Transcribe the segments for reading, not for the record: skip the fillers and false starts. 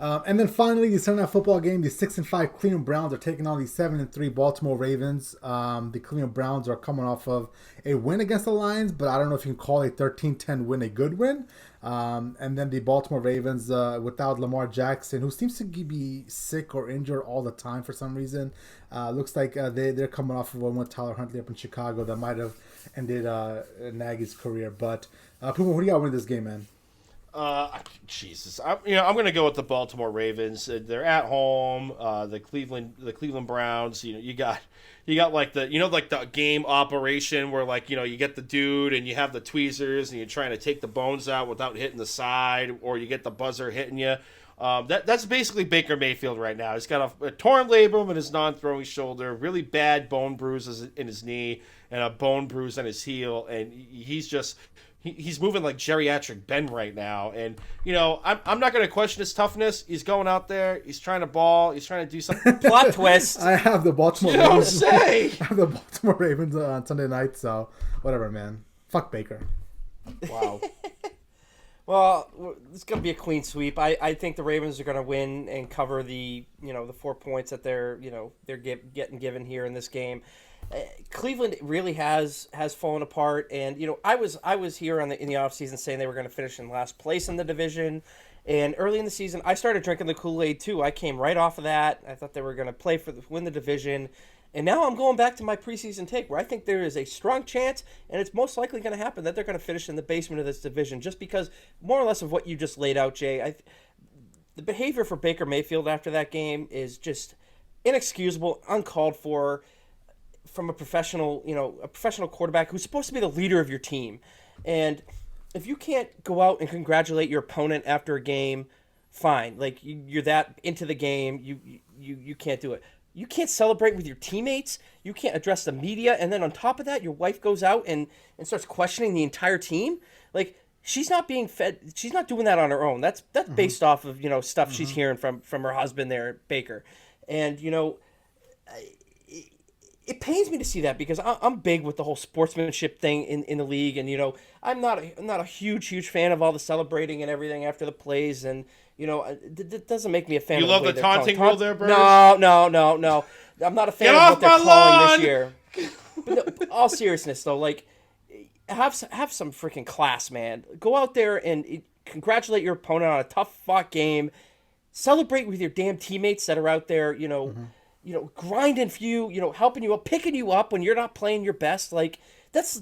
And then finally, the Sunday Night Football game, the 6-5 Cleveland Browns are taking on the 7-3 Baltimore Ravens. The Cleveland Browns are coming off of a win against the Lions, but I don't know if you can call a 13-10 win a good win. And then the Baltimore Ravens, without Lamar Jackson, who seems to be sick or injured all the time for some reason. Looks like they're coming off of one with Tyler Huntley up in Chicago that might have ended Nagy's career. But Puma, who do you got winning this game, man? Jesus, I'm going to go with the Baltimore Ravens. They're at home. The Cleveland Browns. You got like the game operation where you get the dude and you have the tweezers and you're trying to take the bones out without hitting the side, or you get the buzzer hitting you. That's basically Baker Mayfield right now. He's got a torn labrum in his non-throwing shoulder, really bad bone bruises in his knee, and a bone bruise on his heel, and he's moving like geriatric Ben right now. And, I'm not going to question his toughness. He's going out there. He's trying to ball. He's trying to do something. Plot twist. I have the Baltimore Ravens. I have the Baltimore Ravens on Sunday night, so whatever, man. Fuck Baker. Wow. Well, it's going to be a clean sweep. I think the Ravens are going to win and cover the 4 points that they're getting given here in this game. Cleveland really has fallen apart, and I was here in the offseason saying they were going to finish in last place in the division, and early in the season I started drinking the Kool-Aid too. I came right off of that. I thought they were going to win the division, and now I'm going back to my preseason take where I think there is a strong chance, and it's most likely going to happen, that they're going to finish in the basement of this division, just because more or less of what you just laid out, Jay. The behavior for Baker Mayfield after that game is just inexcusable, uncalled for, from a professional quarterback who's supposed to be the leader of your team. And if you can't go out and congratulate your opponent after a game, fine. Like, you're that into the game, you can't do it. You can't celebrate with your teammates. You can't address the media. And then on top of that, your wife goes out and starts questioning the entire team. Like, she's not being fed. She's not doing that on her own. That's based off of, stuff she's hearing from her husband there, Baker. And, it pains me to see that, because I'm big with the whole sportsmanship thing in the league, and I'm not a huge fan of all the celebrating and everything after the plays, and it doesn't make me a fan. You of love the taunting rule there, Bruce? No. I'm not a fan of what they're calling this year. But all seriousness though, like, have some freaking class, man. Go out there and congratulate your opponent on a tough fought game. Celebrate with your damn teammates that are out there, grinding for you, helping you up, picking you up when you're not playing your best. Like, that's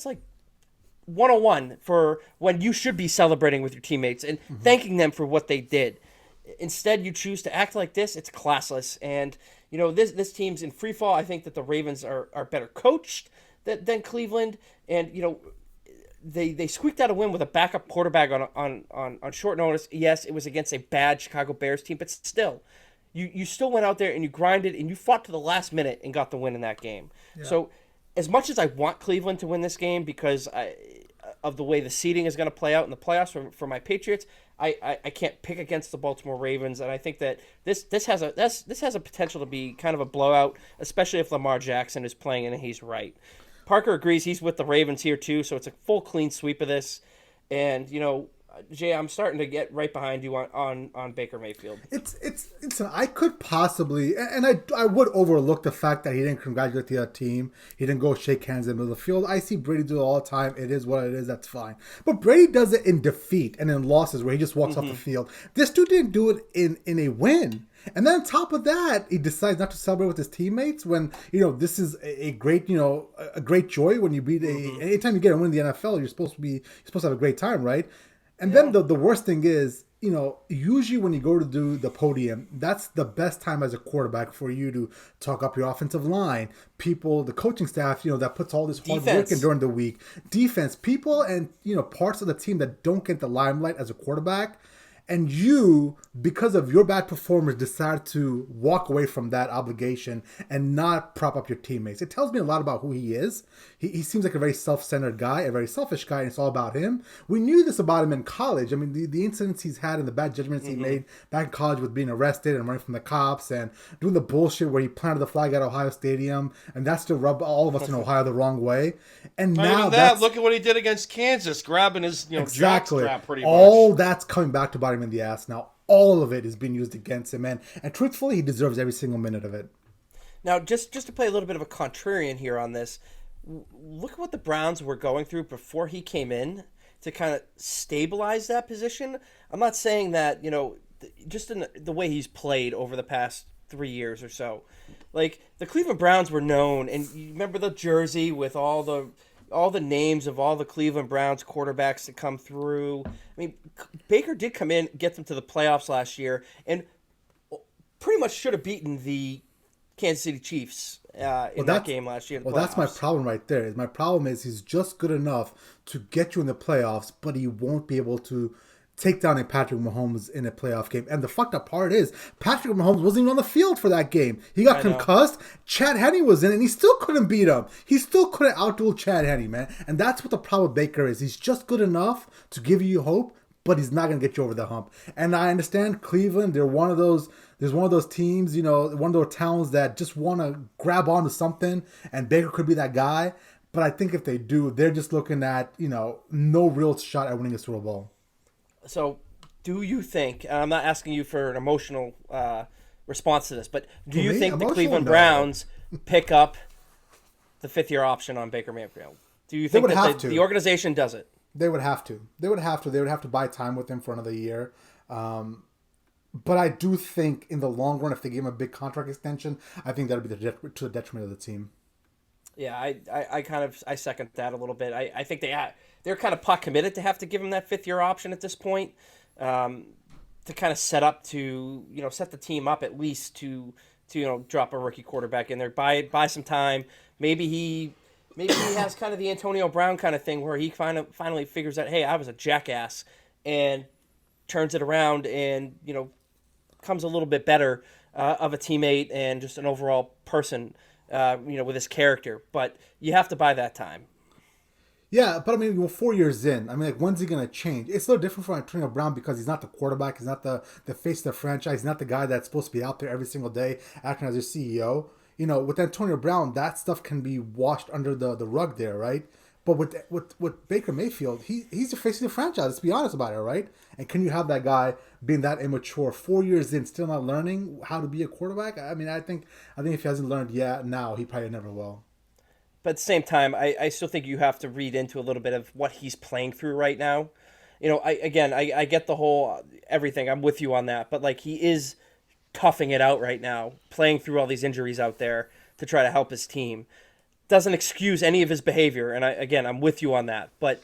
like 101 for when you should be celebrating with your teammates and thanking them for what they did. Instead, you choose to act like this. It's classless. And, this team's in free fall. I think that the Ravens are better coached than Cleveland. And, they squeaked out a win with a backup quarterback on short notice. Yes, it was against a bad Chicago Bears team, but still, you still went out there and you grinded and you fought to the last minute and got the win in that game. Yeah. So, as much as I want Cleveland to win this game because of the way the seeding is going to play out in the playoffs for my Patriots, I can't pick against the Baltimore Ravens, and I think that this has a potential to be kind of a blowout, especially if Lamar Jackson is playing and he's right. Parker agrees. He's with the Ravens here too, so it's a full clean sweep of this. And Jay, I'm starting to get right behind you on Baker Mayfield. I could possibly, and I would overlook the fact that he didn't congratulate the other team. He didn't go shake hands in the middle of the field. I see Brady do it all the time. It is what it is. That's fine. But Brady does it in defeat and in losses where he just walks off the field. This dude didn't do it in a win. And then on top of that, he decides not to celebrate with his teammates when, this is a great, a great joy when you beat anytime you get a win in the NFL, you're supposed to have a great time, right? And then the worst thing is, usually when you go to do the podium, that's the best time as a quarterback for you to talk up your offensive line, people, the coaching staff, that puts all this hard work in during the week, defense, people, and, parts of the team that don't get the limelight as a quarterback. And you, because of your bad performance, decide to walk away from that obligation and not prop up your teammates. It tells me a lot about who he is. He seems like a very self-centered guy, a very selfish guy, and it's all about him. We knew this about him in college. I mean, the incidents he's had and the bad judgments he made back in college with being arrested and running from the cops and doing the bullshit where he planted the flag at Ohio Stadium, and that's to rub all of us in Ohio the wrong way. And now look at what he did against Kansas, grabbing his exactly jockstrap pretty much. All that's coming back to bite him in the ass. Now, all of it is being used against him, and truthfully, he deserves every single minute of it. Now, just to play a little bit of a contrarian here on this, look at what the Browns were going through before he came in to kind of stabilize that position. I'm not saying that, just in the way he's played over the past 3 years or so. Like, the Cleveland Browns were known, and you remember the jersey with all the names of all the Cleveland Browns quarterbacks that come through. I mean, Baker did come in, get them to the playoffs last year, and pretty much should have beaten the Kansas City Chiefs in that game last year. Well, that's my problem right there. My problem is he's just good enough to get you in the playoffs, but he won't be able to take down a Patrick Mahomes in a playoff game. And the fucked up part is Patrick Mahomes wasn't even on the field for that game. He got concussed. Chad Henne was in, and he still couldn't beat him. He still couldn't outduel Chad Henne, man. And that's what the problem with Baker is. He's just good enough to give you hope, but he's not going to get you over the hump. And I understand Cleveland, they're one of those teams, one of those towns that just want to grab onto something, and Baker could be that guy. But I think if they do, they're just looking at, no real shot at winning a Super Bowl. So, do you think, and I'm not asking you for an emotional response to this, but do you think the Cleveland Browns pick up the fifth-year option on Baker Mayfield? Do you think that the organization does it? They would have to. They would have to buy time with him for another year. But I do think in the long run, if they give him a big contract extension, I think that would be to the detriment of the team. Yeah, I second that a little bit. I think they're kind of pot committed to have to give him that fifth-year option at this point, to kind of set the team up at least to drop a rookie quarterback in there, buy some time. Maybe he has kind of the Antonio Brown kind of thing where he finally figures out, hey, I was a jackass, and turns it around and comes a little bit better of a teammate and just an overall person, with his character. But you have to buy that time. Yeah, but I mean, 4 years in, when's he going to change? It's a little different for Antonio Brown because he's not the quarterback. He's not the face of the franchise. He's not the guy that's supposed to be out there every single day acting as your CEO. With Antonio Brown, that stuff can be washed under the rug there, right? But with Baker Mayfield, he's the face of the franchise. Let's be honest about it, right? And can you have that guy being that immature 4 years in, still not learning how to be a quarterback? I mean, I think if he hasn't learned yet now, he probably never will. But at the same time, I still think you have to read into a little bit of what he's playing through right now. I get the whole everything. I'm with you on that. But he is toughing it out right now, playing through all these injuries out there to try to help his team. Doesn't excuse any of his behavior, and I'm with you on that. But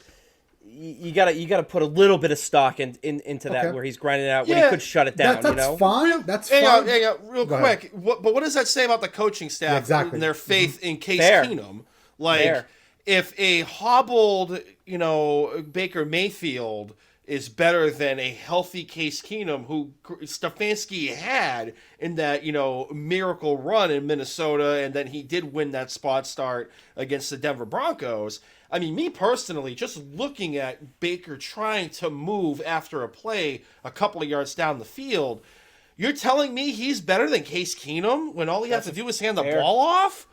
you gotta put a little bit of stock into that, where he's grinding it out when he could shut it down. That's fine. That's fine. Hang on, real quick. But what does that say about the coaching staff and their faith in Case Keenum? If a hobbled, Baker Mayfield is better than a healthy Case Keenum, who Stefanski had in that, miracle run in Minnesota, and then he did win that spot start against the Denver Broncos. I mean, me personally, just looking at Baker trying to move after a play a couple of yards down the field, you're telling me he's better than Case Keenum when all he has to do is hand the ball off?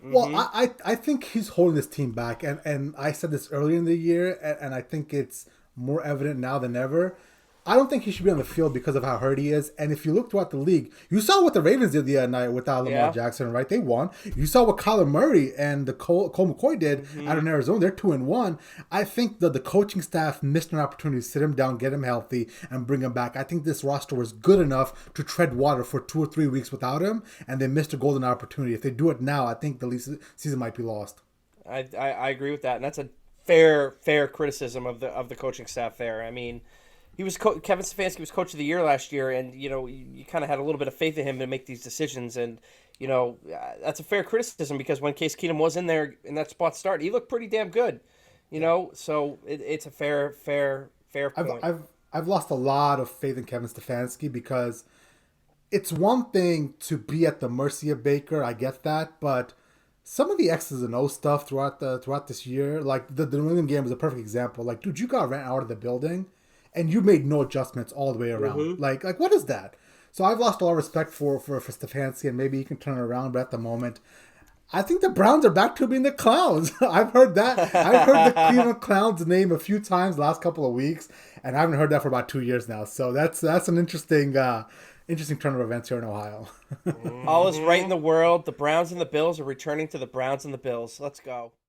Well, I think he's holding this team back, and I said this earlier in the year, and I think it's more evident now than ever. I don't think he should be on the field because of how hurt he is. And if you look throughout the league, you saw what the Ravens did the other night without Lamar Jackson, right? They won. You saw what Kyler Murray and the Cole McCoy did out in Arizona. They're 2-1. I think that the coaching staff missed an opportunity to sit him down, get him healthy, and bring him back. I think this roster was good enough to tread water for 2 or 3 weeks without him, and they missed a golden opportunity. If they do it now, I think the season might be lost. I agree with that, and that's a fair criticism of the coaching staff there. I mean, Kevin Stefanski was coach of the year last year, and you kind of had a little bit of faith in him to make these decisions, and that's a fair criticism because when Case Keenum was in there in that spot start, he looked pretty damn good, So it's a fair point. I've lost a lot of faith in Kevin Stefanski because it's one thing to be at the mercy of Baker. I get that, but some of the X's and O stuff throughout this year, like the New England game is a perfect example. Like, dude, you got ran out of the building, and you made no adjustments all the way around. Mm-hmm. Like what is that? So I've lost a lot of respect for Stefanski, and maybe he can turn it around. But at the moment, I think the Browns are back to being the Clowns. I've heard that. I've heard the Cleveland Clowns name a few times the last couple of weeks, and I haven't heard that for about 2 years now. So that's an interesting turn of events here in Ohio. All is right in the world. The Browns and the Bills are returning to the Browns and the Bills. Let's go.